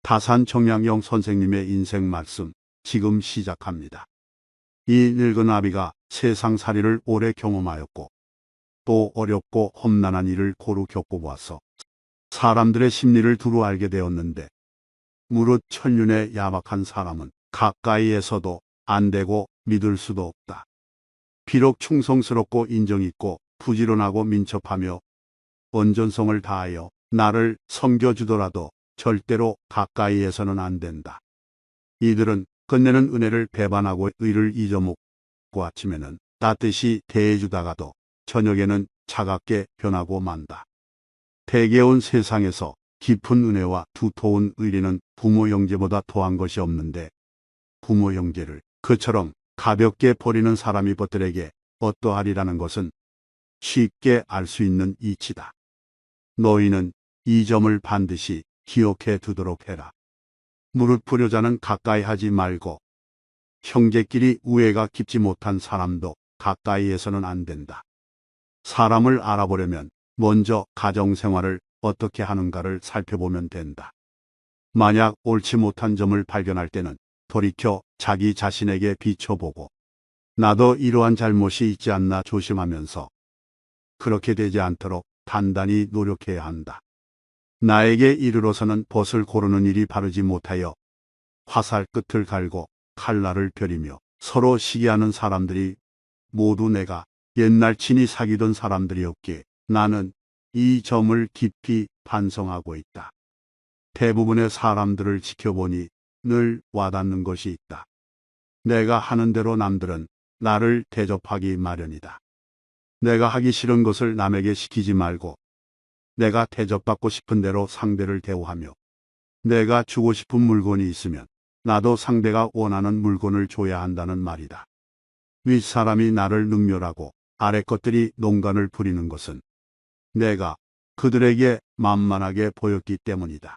다산청량영 선생님의 인생 말씀 지금 시작합니다. 이 늙은 아비가 세상살이를 오래 경험하였고 또 어렵고 험난한 일을 고루 겪어보아서 사람들의 심리를 두루 알게 되었는데 무릇 천륜의 야박한 사람은 가까이에서도 안 되고 믿을 수도 없다. 비록 충성스럽고 인정있고 부지런하고 민첩하며 온전성을 다하여 나를 섬겨주더라도 절대로 가까이에서는 안 된다. 이들은 끝내는 은혜를 배반하고 의를 잊어먹고 아침에는 따뜻이 대해주다가도 저녁에는 차갑게 변하고 만다. 대개온 세상에서 깊은 은혜와 두터운 의리는 부모 형제보다 더한 것이 없는데 부모 형제를 그처럼 가볍게 버리는 사람이 벗들에게 어떠하리라는 것은 쉽게 알 수 있는 이치다. 너희는 이 점을 반드시 기억해 두도록 해라. 무릇 불효자는 가까이 하지 말고 형제끼리 우애가 깊지 못한 사람도 가까이에서는 안 된다. 사람을 알아보려면 먼저 가정생활을 어떻게 하는가를 살펴보면 된다. 만약 옳지 못한 점을 발견할 때는 돌이켜 자기 자신에게 비춰보고 나도 이러한 잘못이 있지 않나 조심하면서 그렇게 되지 않도록 단단히 노력해야 한다. 나에게 이르러서는 벗을 고르는 일이 바르지 못하여 화살 끝을 갈고 칼날을 벼리며 서로 시기하는 사람들이 모두 내가 옛날 친히 사귀던 사람들이었기에 나는 이 점을 깊이 반성하고 있다. 대부분의 사람들을 지켜보니 늘 와닿는 것이 있다. 내가 하는 대로 남들은 나를 대접하기 마련이다. 내가 하기 싫은 것을 남에게 시키지 말고 내가 대접받고 싶은 대로 상대를 대우하며 내가 주고 싶은 물건이 있으면 나도 상대가 원하는 물건을 줘야 한다는 말이다. 윗사람이 나를 능멸하고 아래 것들이 농간을 부리는 것은 내가 그들에게 만만하게 보였기 때문이다.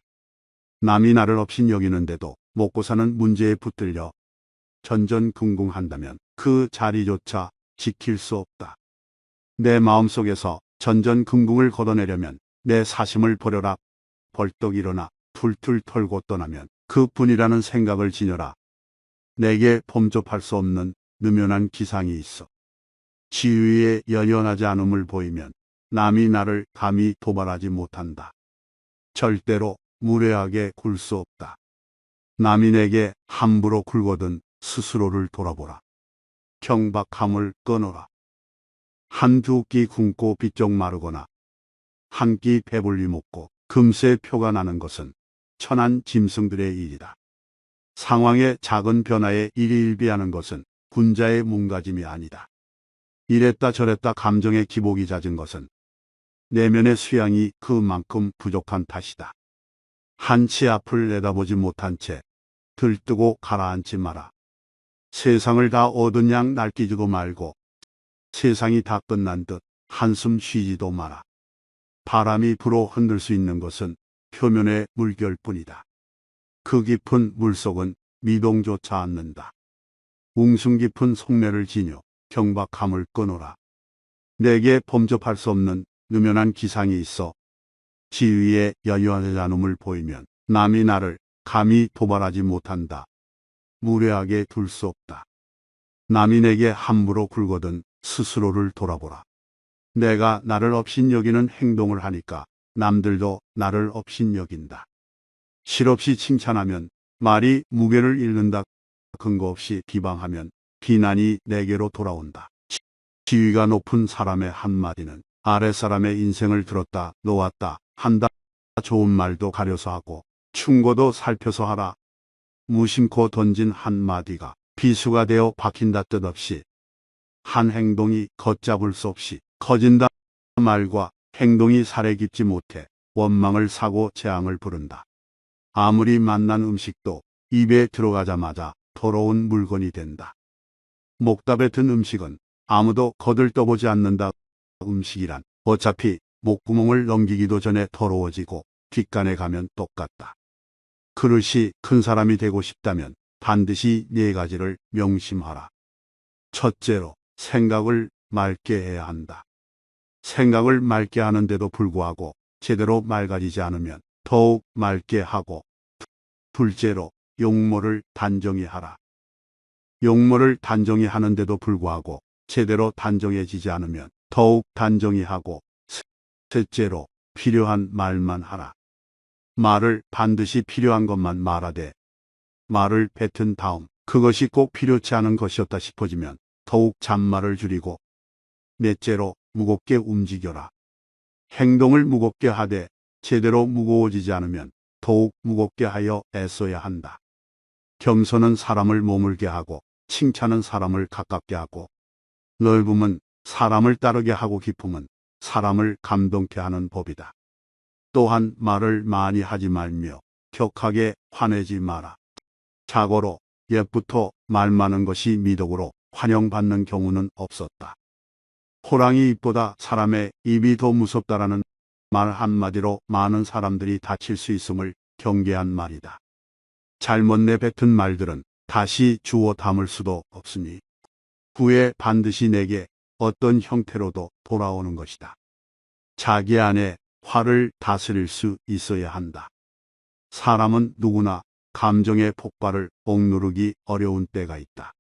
남이 나를 업신여기는데도 먹고 사는 문제에 붙들려 전전긍긍한다면 그 자리조차 지킬 수 없다. 내 마음속에서 전전긍긍을 걷어내려면 내 사심을 버려라. 벌떡 일어나 툴툴 털고 떠나면 그뿐이라는 생각을 지녀라. 내게 범접할 수 없는 느면한 기상이 있어. 지위에 연연하지 않음을 보이면 남이 나를 감히 도발하지 못한다. 절대로 무례하게 굴 수 없다. 남이 내게 함부로 굴거든 스스로를 돌아보라. 경박함을 끊어라. 한두 끼 굶고 비쩍 마르거나 한 끼 배불리 먹고 금세 표가 나는 것은 천한 짐승들의 일이다. 상황의 작은 변화에 일희일비하는 것은 군자의 몸가짐이 아니다. 이랬다 저랬다 감정의 기복이 잦은 것은 내면의 수양이 그만큼 부족한 탓이다. 한치 앞을 내다보지 못한 채 들뜨고 가라앉지 마라. 세상을 다 얻은 양 날뛰지도 말고 세상이 다 끝난 듯 한숨 쉬지도 마라. 바람이 불어 흔들 수 있는 것은 표면의 물결뿐이다. 그 깊은 물속은 미동조차 않는다. 웅숭 깊은 속내를 지녀 경박함을 끊어라. 내게 범접할 수 없는 느면한 기상이 있어 지위에 여유하지 않음을 보이면 남이 나를 감히 도발하지 못한다. 무례하게 둘 수 없다. 남이 내게 함부로 굴거든 스스로를 돌아보라. 내가 나를 업신여기는 행동을 하니까 남들도 나를 업신여긴다. 실없이 칭찬하면 말이 무게를 잃는다. 근거 없이 비방하면 비난이 내게로 돌아온다. 지위가 높은 사람의 한마디는 아랫사람의 인생을 들었다 놓았다 한다. 좋은 말도 가려서 하고 충고도 살펴서 하라. 무심코 던진 한마디가 비수가 되어 박힌다. 뜻없이 한 행동이 걷잡을 수 없이 커진다. 말과 행동이 살에 깊지 못해 원망을 사고 재앙을 부른다. 아무리 맛난 음식도 입에 들어가자마자 더러운 물건이 된다. 목답에 든 음식은 아무도 거들떠보지 않는다. 음식이란 어차피 목구멍을 넘기기도 전에 더러워지고 뒷간에 가면 똑같다. 그릇이 큰 사람이 되고 싶다면 반드시 4가지를 명심하라. 첫째로 생각을 맑게 해야 한다. 생각을 맑게 하는데도 불구하고 제대로 맑아지지 않으면 더욱 맑게 하고 둘째로 용모를 단정히 하라. 용모를 단정히 하는데도 불구하고 제대로 단정해지지 않으면 더욱 단정히 하고, 셋째로 필요한 말만 하라. 말을 반드시 필요한 것만 말하되 말을 뱉은 다음 그것이 꼭 필요치 않은 것이었다 싶어지면 더욱 잔말을 줄이고, 넷째로 무겁게 움직여라. 행동을 무겁게 하되 제대로 무거워지지 않으면 더욱 무겁게 하여 애써야 한다. 겸손은 사람을 머물게 하고 칭찬은 사람을 가깝게 하고, 넓음은 사람을 따르게 하고 깊음은 사람을 감동케 하는 법이다. 또한 말을 많이 하지 말며 격하게 화내지 마라. 자고로 옛부터 말 많은 것이 미덕으로 환영받는 경우는 없었다. 호랑이 입보다 사람의 입이 더 무섭다라는 말 한마디로 많은 사람들이 다칠 수 있음을 경계한 말이다. 잘못 내뱉은 말들은 다시 주워 담을 수도 없으니 후에 반드시 내게 어떤 형태로도 돌아오는 것이다. 자기 안에 화를 다스릴 수 있어야 한다. 사람은 누구나 감정의 폭발을 억누르기 어려운 때가 있다.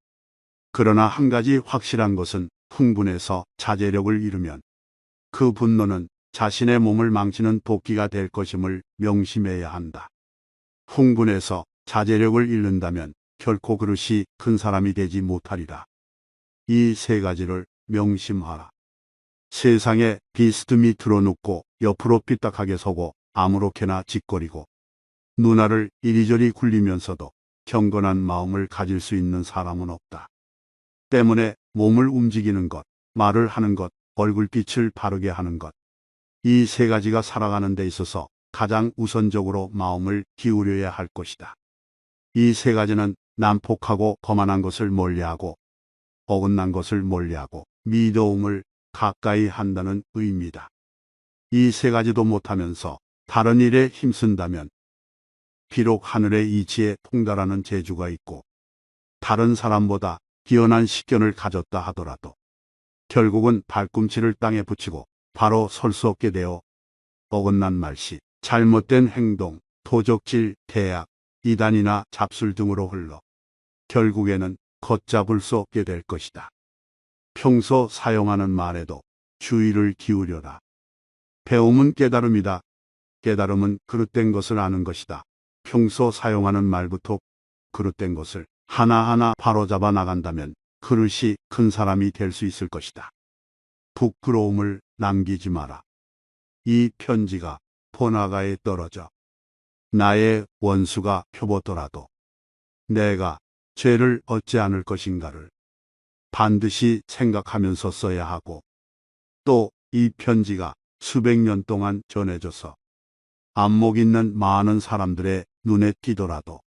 그러나 한 가지 확실한 것은 흥분해서 자제력을 잃으면 그 분노는 자신의 몸을 망치는 도끼가 될 것임을 명심해야 한다. 흥분해서 자제력을 잃는다면 결코 그릇이 큰 사람이 되지 못하리라. 이 세 가지를 명심하라. 세상에 비스듬히 들어눕고 옆으로 삐딱하게 서고 아무렇게나 짓거리고 누나를 이리저리 굴리면서도 경건한 마음을 가질 수 있는 사람은 없다. 때문에 몸을 움직이는 것, 말을 하는 것, 얼굴빛을 바르게 하는 것, 이 세 가지가 살아가는 데 있어서 가장 우선적으로 마음을 기울여야 할 것이다. 이 세 가지는 난폭하고 거만한 것을 멀리하고 어긋난 것을 멀리하고 미도움을 가까이 한다는 의미다. 이 세 가지도 못하면서 다른 일에 힘쓴다면 비록 하늘의 이치에 통달하는 재주가 있고 다른 사람보다 뛰어난 식견을 가졌다 하더라도 결국은 발꿈치를 땅에 붙이고 바로 설 수 없게 되어 어긋난 말씨, 잘못된 행동, 도적질, 대악, 이단이나 잡술 등으로 흘러 결국에는 걷잡을 수 없게 될 것이다. 평소 사용하는 말에도 주의를 기울여라. 배움은 깨달음이다. 깨달음은 그릇된 것을 아는 것이다. 평소 사용하는 말부터 그릇된 것을 하나하나 바로잡아 나간다면 그릇이 큰 사람이 될 수 있을 것이다. 부끄러움을 남기지 마라. 이 편지가 번화가에 떨어져 나의 원수가 표보더라도 내가 죄를 얻지 않을 것인가를 반드시 생각하면서 써야 하고, 또 이 편지가 수백 년 동안 전해져서 안목 있는 많은 사람들의 눈에 띄더라도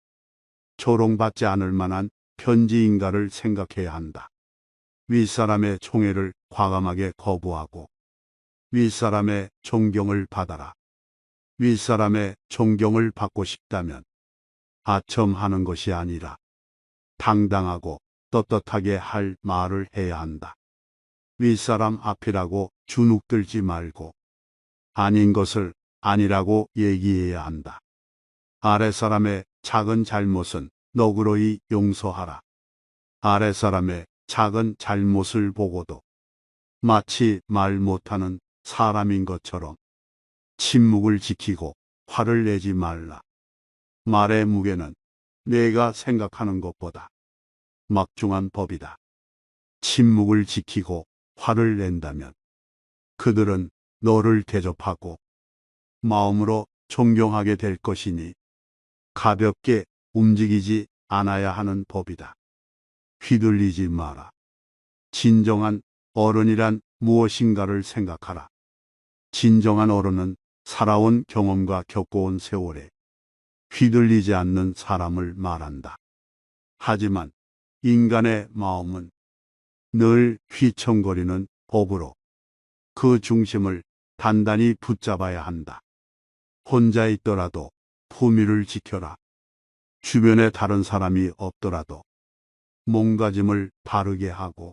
조롱받지 않을 만한 편지인가를 생각해야 한다. 윗사람의 총애를 과감하게 거부하고 윗사람의 존경을 받아라. 윗사람의 존경을 받고 싶다면 아첨하는 것이 아니라 당당하고 떳떳하게 할 말을 해야 한다. 윗사람 앞이라고 주눅들지 말고 아닌 것을 아니라고 얘기해야 한다. 아랫사람의 작은 잘못은 너그러이 용서하라. 아랫사람의 작은 잘못을 보고도 마치 말 못하는 사람인 것처럼 침묵을 지키고 화를 내지 말라. 말의 무게는 내가 생각하는 것보다 막중한 법이다. 침묵을 지키고 화를 낸다면 그들은 너를 대접하고 마음으로 존경하게 될 것이니 가볍게 움직이지 않아야 하는 법이다. 휘둘리지 마라. 진정한 어른이란 무엇인가를 생각하라. 진정한 어른은 살아온 경험과 겪어온 세월에 휘둘리지 않는 사람을 말한다. 하지만 인간의 마음은 늘 휘청거리는 법으로 그 중심을 단단히 붙잡아야 한다. 혼자 있더라도 품위를 지켜라. 주변에 다른 사람이 없더라도 몸가짐을 바르게 하고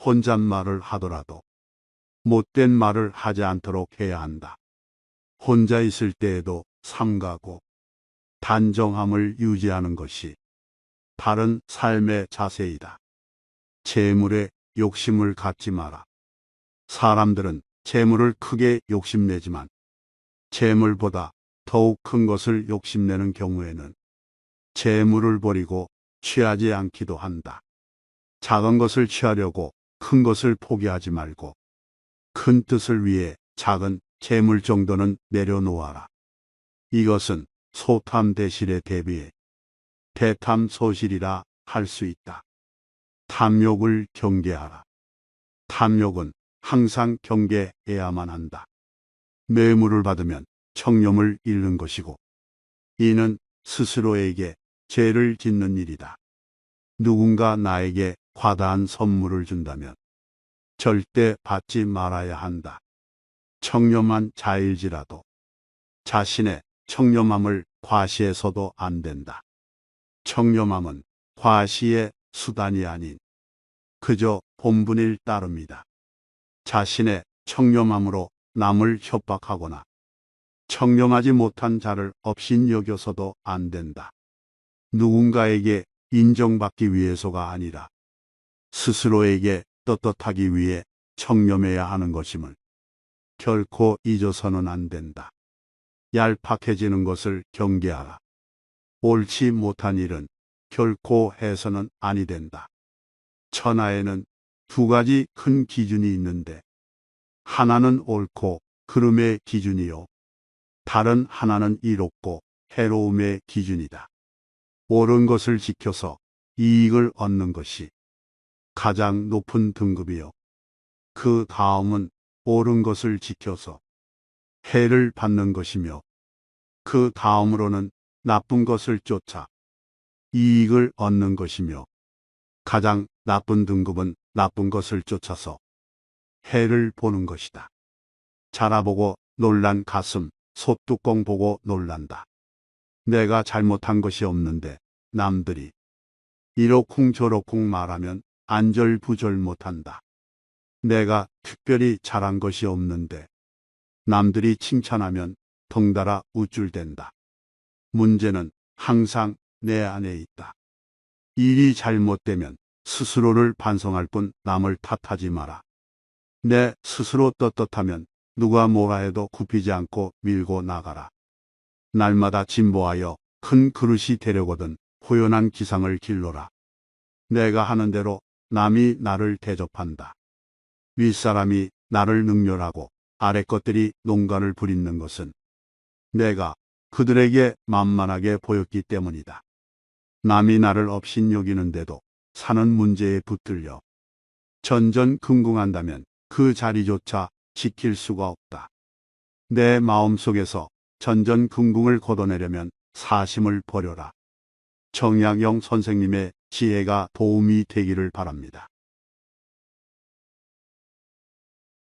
혼잣말을 하더라도 못된 말을 하지 않도록 해야 한다. 혼자 있을 때에도 삼가고 단정함을 유지하는 것이 바른 삶의 자세이다. 재물에 욕심을 갖지 마라. 사람들은 재물을 크게 욕심내지만 재물보다 더욱 큰 것을 욕심내는 경우에는 재물을 버리고 취하지 않기도 한다. 작은 것을 취하려고 큰 것을 포기하지 말고 큰 뜻을 위해 작은 재물 정도는 내려놓아라. 이것은 소탐대실에 대비해 대탐소실이라 할 수 있다. 탐욕을 경계하라. 탐욕은 항상 경계해야만 한다. 뇌물을 받으면 청렴을 잃는 것이고 이는 스스로에게 죄를 짓는 일이다. 누군가 나에게 과다한 선물을 준다면 절대 받지 말아야 한다. 청렴한 자일지라도 자신의 청렴함을 과시해서도 안 된다. 청렴함은 과시의 수단이 아닌 그저 본분일 따름이다. 자신의 청렴함으로 남을 협박하거나 청렴하지 못한 자를 업신여겨서도 안 된다. 누군가에게 인정받기 위해서가 아니라 스스로에게 떳떳하기 위해 청렴해야 하는 것임을 결코 잊어서는 안 된다. 얄팍해지는 것을 경계하라. 옳지 못한 일은 결코 해서는 아니 된다. 천하에는 두 가지 큰 기준이 있는데 하나는 옳고 그름의 기준이요. 다른 하나는 이롭고 해로움의 기준이다. 옳은 것을 지켜서 이익을 얻는 것이 가장 높은 등급이요. 그 다음은 옳은 것을 지켜서 해를 받는 것이며 그 다음으로는 나쁜 것을 쫓아 이익을 얻는 것이며 가장 나쁜 등급은 나쁜 것을 쫓아서 해를 보는 것이다. 자라보고 놀란 가슴, 솥뚜껑 보고 놀란다. 내가 잘못한 것이 없는데 남들이 이러쿵저러쿵 말하면 안절부절 못한다. 내가 특별히 잘한 것이 없는데 남들이 칭찬하면 덩달아 우쭐댄다. 문제는 항상 내 안에 있다. 일이 잘못되면 스스로를 반성할 뿐 남을 탓하지 마라. 내 스스로 떳떳하면 누가 뭐라 해도 굽히지 않고 밀고 나가라. 날마다 진보하여 큰 그릇이 되려거든 호연한 기상을 길러라. 내가 하는 대로 남이 나를 대접한다. 윗사람이 나를 능멸하고 아래 것들이 농간을 부리는 것은 내가 그들에게 만만하게 보였기 때문이다. 남이 나를 업신여기는데도 사는 문제에 붙들려 전전긍긍한다면 그 자리조차 지킬 수가 없다. 내 마음속에서 전전긍긍을 걷어내려면 사심을 버려라. 정약용 선생님의 지혜가 도움이 되기를 바랍니다.